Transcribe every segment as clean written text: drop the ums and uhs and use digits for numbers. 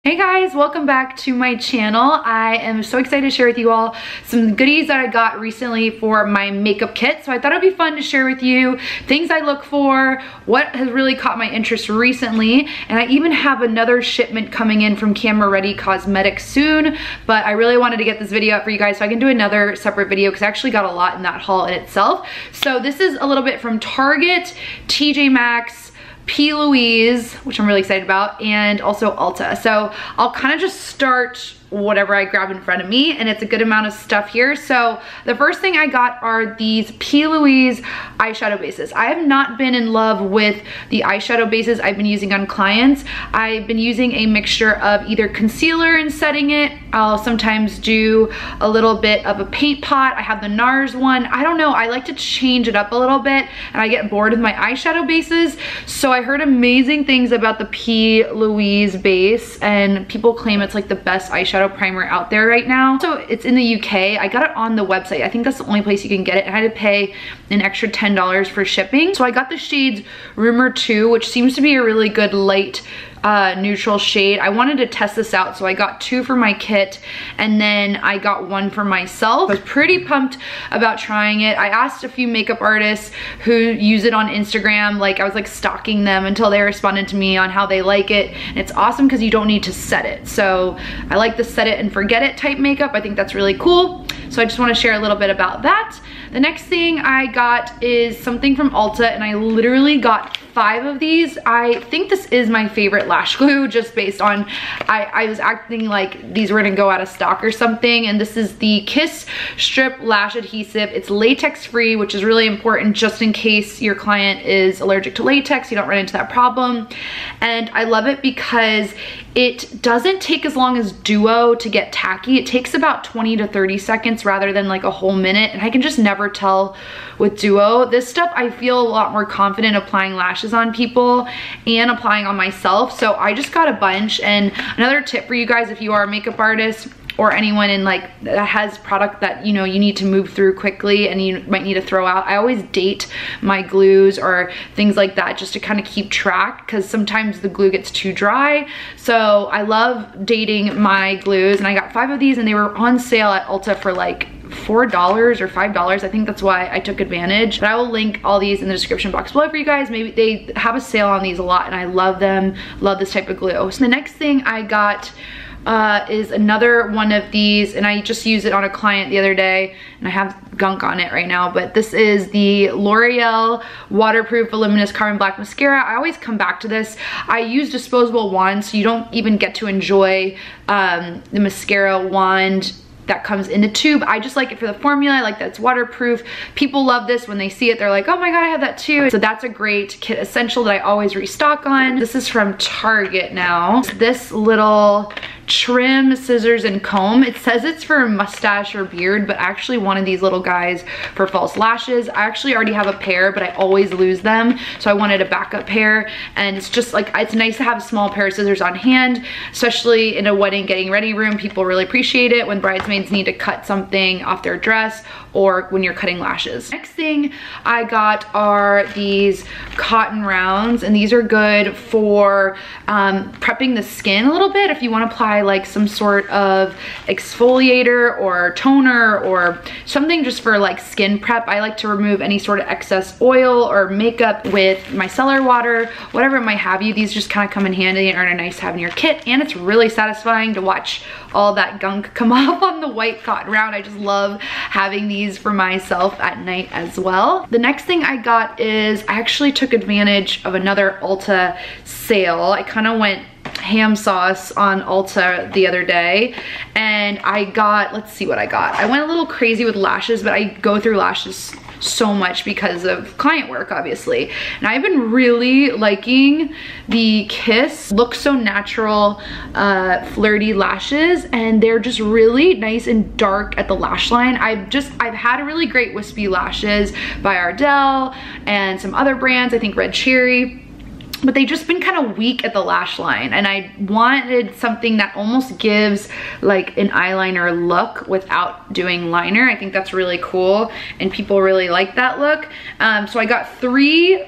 Hey guys, welcome back to my channel. I am so excited to share with you all some goodies that I got recently for my makeup kit. So I thought it'd be fun to share with you things I look for, what has really caught my interest recently, and I even have another shipment coming in from Camera Ready Cosmetics soon, but I really wanted to get this video up for you guys so I can do another separate video because I actually got a lot in that haul in itself. So this is a little bit from Target, TJ Maxx, P. Louise, which I'm really excited about, and also Ulta. So I'll kind of just start whatever I grab in front of me, and it's a good amount of stuff here. So the first thing I got are these P. Louise eyeshadow bases. I have not been in love with the eyeshadow bases I've been using on clients. I've been using a mixture of either concealer and setting it. I'll sometimes do a little bit of a paint pot. I have the NARS one. I don't know, I like to change it up a little bit and I get bored with my eyeshadow bases. So I heard amazing things about the P. Louise base, and people claim it's like the best eyeshadow primer out there right now. So it's in the UK. I got it on the website. I think that's the only place you can get it. I had to pay an extra $10 for shipping. So I got the shades Rumor 2, which seems to be a really good light neutral shade. I wanted to test this out, so I got 2 for my kit and then I got 1 for myself. I was pretty pumped about trying it. I asked a few makeup artists who use it on Instagram, like I was like stalking them until they responded to me on how they like it. And it's awesome because you don't need to set it. So I like the set it and forget it type makeup. I think that's really cool. So I just want to share a little bit about that. The next thing I got is something from Ulta, and I literally got 5 of these. I think this is my favorite lash glue, just based on, I was acting like these were gonna go out of stock or something, and this is the Kiss Strip Lash Adhesive. It's latex free, which is really important just in case your client is allergic to latex, you don't run into that problem. And I love it because it doesn't take as long as Duo to get tacky. It takes about 20 to 30 seconds rather than like a whole minute, and I can just never tell with Duo. This stuff I feel a lot more confident applying lashes on people and applying on myself, so I just got a bunch. And another tip for you guys, if you are a makeup artist or anyone in like that has product that you know you need to move through quickly and you might need to throw out, I always date my glues or things like that just to kind of keep track, because sometimes the glue gets too dry. So I love dating my glues, and I got 5 of these and they were on sale at Ulta for like $4 or $5. I think that's why I took advantage. But I will link all these in the description box below for you guys. Maybe they have a sale on these a lot and I love them, love this type of glue. So the next thing I got is another one of these, and I just used it on a client the other day and I have gunk on it right now, but this is the L'Oreal Waterproof Voluminous Carbon Black Mascara. I always come back to this. I use disposable wands, so you don't even get to enjoy the mascara wand that comes in the tube. I just like it for the formula. I like that it's waterproof. People love this. When they see it, they're like, oh my god, I have that too. So that's a great kit essential that I always restock on. This is from Target now. This little trim, scissors, and comb. It says it's for mustache or beard, but actually one of these little guys for false lashes. I actually already have a pair, but I always lose them, so I wanted a backup pair. And it's just like, it's nice to have a small pair of scissors on hand, especially in a wedding getting ready room. People really appreciate it when bridesmaids need to cut something off their dress or when you're cutting lashes. Next thing I got are these cotton rounds, and these are good for prepping the skin a little bit if you want to apply like some sort of exfoliator or toner or something just for like skin prep. I like to remove any sort of excess oil or makeup with micellar water, whatever it might have you. These just kind of come in handy and are nice to have in your kit, and it's really satisfying to watch all that gunk come off on the white cotton round. I just love having these for myself at night as well. The next thing I got is, I actually took advantage of another Ulta sale. I kind of went ham sauce on Ulta the other day, and I got, let's see what I got. I went a little crazy with lashes, but I go through lashes so much because of client work, obviously. And I've been really liking the Kiss Look So Natural flirty lashes, and they're just really nice and dark at the lash line. I've had really great wispy lashes by Dell and some other brands, I think Red Cherry, but they've just been kind of weak at the lash line, and I wanted something that almost gives like an eyeliner look without doing liner. I think that's really cool and people really like that look. So I got 3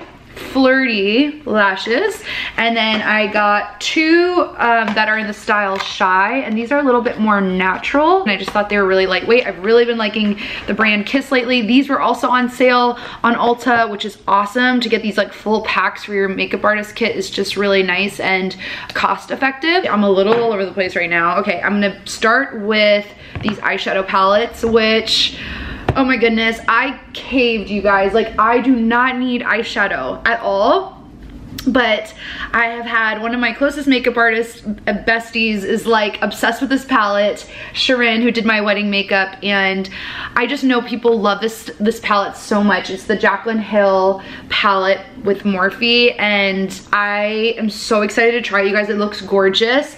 Flirty lashes, and then I got two that are in the style Shy, and these are a little bit more natural, and I just thought they were really lightweight. I've really been liking the brand Kiss lately. These were also on sale on Ulta, which is awesome. To get these like full packs for your makeup artist kit is just really nice and cost effective. I'm a little all over the place right now. Okay, I'm gonna start with these eyeshadow palettes, which, oh my goodness, I caved, you guys. Like, I do not need eyeshadow at all, but I have had one of my closest makeup artists besties is like obsessed with this palette, Sharon, who did my wedding makeup, and I just know people love this palette so much. It's the Jaclyn Hill palette with Morphe, and I am so excited to try it, you guys. It looks gorgeous.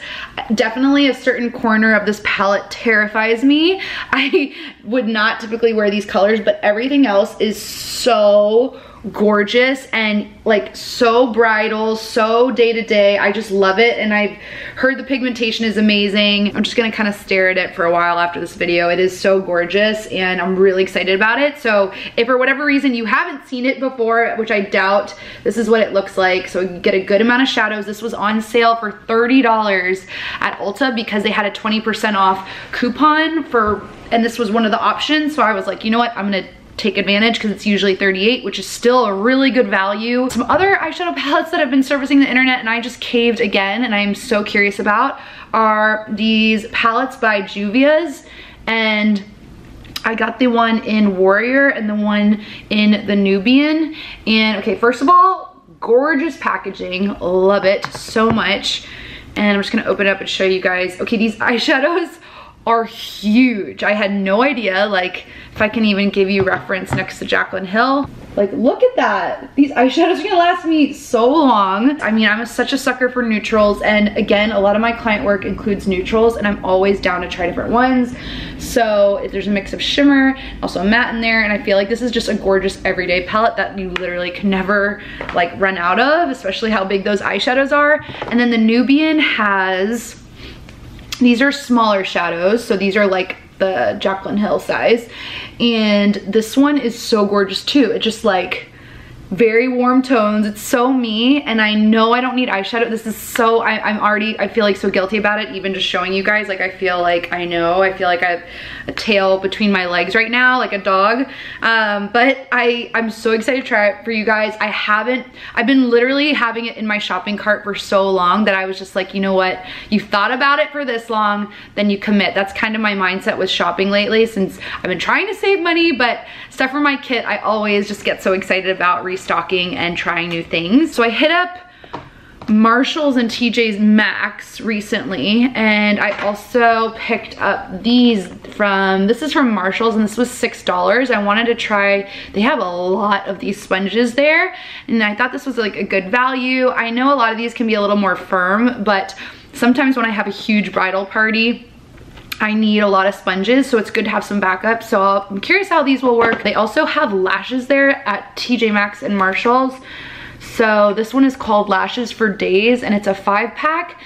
Definitely a certain corner of this palette terrifies me. I would not typically wear these colors, but everything else is so gorgeous and like so bridal, so day to day. I just love it, and I've heard the pigmentation is amazing. I'm just gonna kind of stare at it for a while after this video. It is so gorgeous, and I'm really excited about it. So if for whatever reason you haven't seen it before, which I doubt, this is what it looks like. So you get a good amount of shadows. This was on sale for $30 at Ulta because they had a 20% off coupon and this was one of the options. So I was like, you know what, I'm gonna take advantage because it's usually $38, which is still a really good value. Some other eyeshadow palettes that have been surfacing the internet and I just caved again and I'm so curious about are these palettes by Juvia's, and I got the one in Warrior and the one in the Nubian. And okay, first of all, gorgeous packaging, love it so much. And I'm just gonna open it up and show you guys. Okay, these eyeshadows are huge. I had no idea, like, if I can even give you reference next to Jaclyn Hill. Like, look at that. These eyeshadows are gonna last me so long. I mean, I'm such a sucker for neutrals, and again, a lot of my client work includes neutrals, and I'm always down to try different ones. So if there's a mix of shimmer, also matte in there, and I feel like this is just a gorgeous everyday palette that you literally can never like run out of, especially how big those eyeshadows are. And then the Nubian has, these are smaller shadows, so these are like the Jaclyn Hill size, and this one is so gorgeous too. It just like very warm tones. It's so me, and I know I don't need eyeshadow. This is so, I feel like so guilty about it, even just showing you guys. Like, I feel like I feel like I have a tail between my legs right now, like a dog. But I'm so excited to try it for you guys. I've been literally having it in my shopping cart for so long that I was just like, you know what? You've thought about it for this long, then you commit. That's kind of my mindset with shopping lately, since I've been trying to save money, but stuff for my kit, I always just get so excited about restocking and trying new things. So I hit up Marshalls and TJ Maxx recently, and I also picked up these this is from Marshalls, and this was $6. I wanted to try, they have a lot of these sponges there, and I thought this was like a good value. I know a lot of these can be a little more firm, but sometimes when I have a huge bridal party, I need a lot of sponges, so it's good to have some backup. So I'm curious how these will work. They also have lashes there at TJ Maxx and Marshalls. So this one is called Lashes for Days, and it's a 5-pack,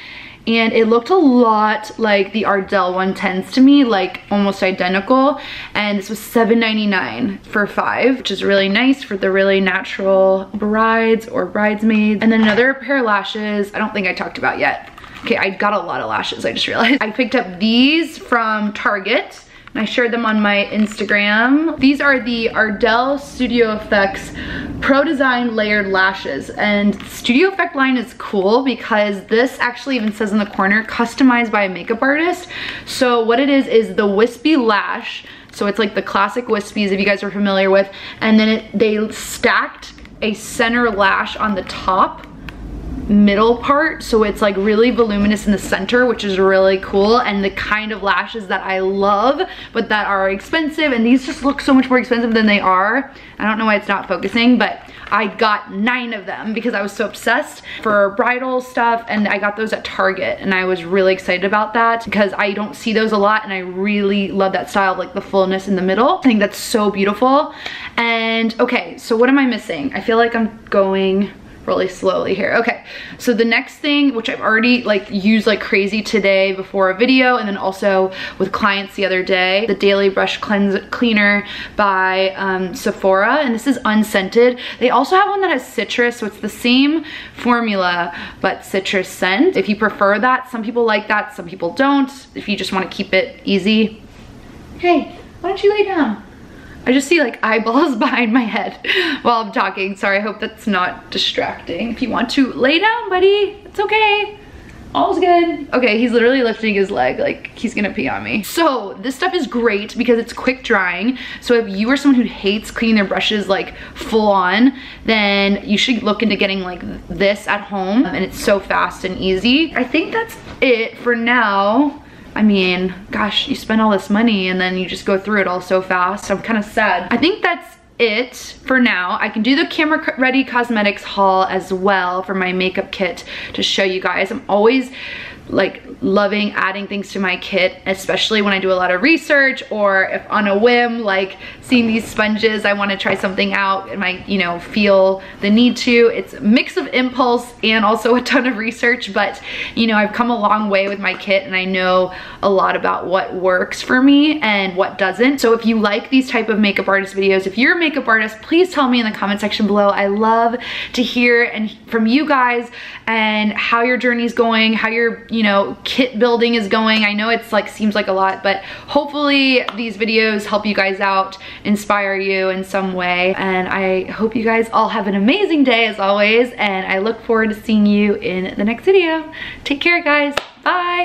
and it looked a lot like the Dell 110s to me, like almost identical. And this was $7.99 for 5, which is really nice for the really natural brides or bridesmaids. And then another pair of lashes I don't think I talked about yet. Okay, I got a lot of lashes, I just realized. I picked up these from Target, and I shared them on my Instagram. These are the Ardell Studio Effects Pro Design Layered Lashes. And Studio Effect line is cool because this actually even says in the corner, customized by a makeup artist. So what it is the wispy lash. So it's like the classic wispies, if you guys are familiar with. And then they stacked a center lash on the top middle part, so it's like really voluminous in the center, which is really cool, and the kind of lashes that I love but that are expensive. And these just look so much more expensive than they are. I don't know why it's not focusing, but I got 9 of them because I was so obsessed for bridal stuff, and I got those at Target, and I was really excited about that because I don't see those a lot, and I really love that style, like the fullness in the middle. I think that's so beautiful. And okay, so what am I missing? I feel like I'm going really slowly here. Okay, so the next thing, which I've already like used like crazy today before a video, and then also with clients the other day, the Daily Brush Cleaner by Sephora, and this is unscented. They also have one that has citrus, so it's the same formula but citrus scent. If you prefer that, some people like that, some people don't. If you just want to keep it easy. Hey, why don't you lay down? I just see like eyeballs behind my head while I'm talking. Sorry, I hope that's not distracting. If you want to lay down, buddy, it's okay. All's good. Okay, he's literally lifting his leg like he's gonna pee on me. So this stuff is great because it's quick drying. So if you are someone who hates cleaning their brushes like full on, then you should look into getting like this at home, and it's so fast and easy. I think that's it for now. I mean, gosh, you spend all this money and then you just go through it all so fast. I'm kind of sad. I think that's it for now. I can do the camera ready cosmetics haul as well for my makeup kit to show you guys. I'm always like loving adding things to my kit, especially when I do a lot of research, or if on a whim, like seeing these sponges, I want to try something out and I, you know, feel the need to. It's a mix of impulse and also a ton of research, but you know, I've come a long way with my kit and I know a lot about what works for me and what doesn't. So if you like these type of makeup artist videos, if you're a makeup artist, please tell me in the comment section below. I love to hear and from you guys and how your journey's going, how your, you know, kit building is going. I know it's like seems like a lot, but hopefully these videos help you guys out, inspire you in some way, and I hope you guys all have an amazing day as always, and I look forward to seeing you in the next video. Take care, guys. Bye.